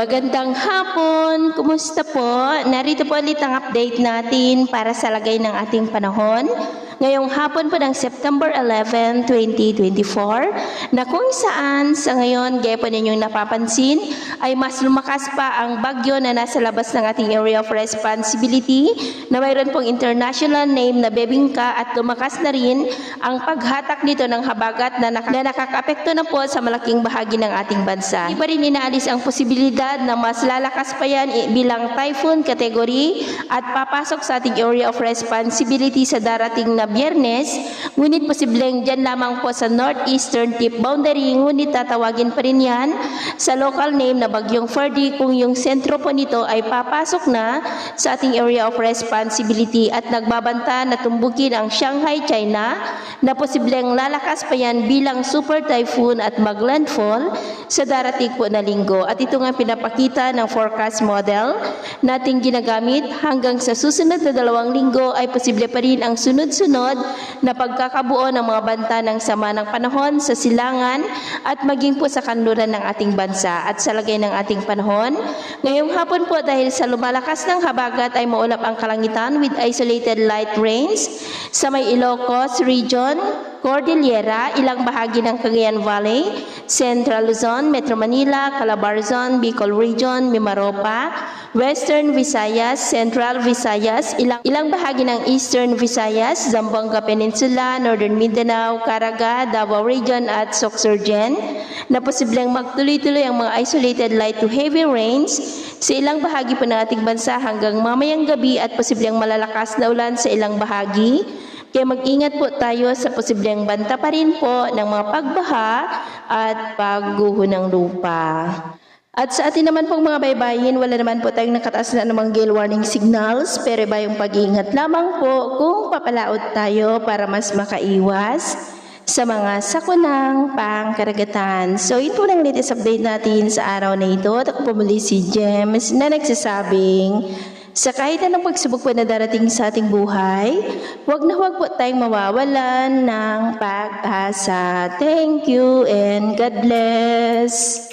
Magandang hapon! Kumusta po? Narito po ulit ang update natin para sa lagay ng ating panahon. Ngayong hapon po ng September 11, 2024 na kung saan sa ngayon, gaya po ninyong napapansin, ay mas lumakas pa ang bagyo na nasa labas ng ating area of responsibility na mayroon pong international name na Bebingka at lumakas na rin ang paghatak nito ng habagat na nakakapekto na po sa malaking bahagi ng ating bansa. Hindi pa rin inaalis ang posibilidad na mas lalakas pa yan bilang typhoon category at papasok sa ating area of responsibility sa darating na Biyernes, ngunit posibleng dyan lamang po sa northeastern tip boundary, ngunit tatawagin pa rin yan sa local name na Bagyong Ferdy kung yung sentro po nito ay papasok na sa ating area of responsibility at nagbabanta na tumbukin ang Shanghai, China na posibleng lalakas pa yan bilang super typhoon at maglandfall sa darating po na linggo. At ito nga pinapakita ng forecast model nating ginagamit hanggang sa susunod na 2 linggo ay posible pa rin ang sunod-sunod na pagkakabuo ng mga banta ng sama ng panahon sa silangan at maging po sa kanluran ng ating bansa. At sa lagay ng ating panahon, ngayong hapon po dahil sa lumalakas ng habagat ay maulap ang kalangitan with isolated light rains sa may Ilocos region, Cordillera, ilang bahagi ng Cagayan Valley, Central Luzon, Metro Manila, Calabarzon, Bicol Region, Mimaropa, Western Visayas, Central Visayas, ilang bahagi ng Eastern Visayas, Zamboanga Peninsula, Northern Mindanao, Caraga, Davao Region at Sorsogon na posibleng magtuloy-tuloy ang mga isolated light to heavy rains sa ilang bahagi po ng ating bansa hanggang mamayang gabi at posibleng malalakas na ulan sa ilang bahagi. Kaya mag-ingat po tayo sa posibleng banta pa rin po ng mga pagbaha at pagguho ng lupa. At sa atin naman pong mga baybayin, wala naman po tayong nakataas na namang gale warning signals, pero ba yung pag-iingat lamang po kung papalaot tayo para mas makaiwas sa mga sakunang pangkaragatan. So ito lang latest update natin sa araw na ito. At ako po muli si James na nagsasabing, sa kahit anong pagsubok po na darating sa ating buhay, huwag na huwag po tayong mawawalan ng pag-asa. Thank you and God bless.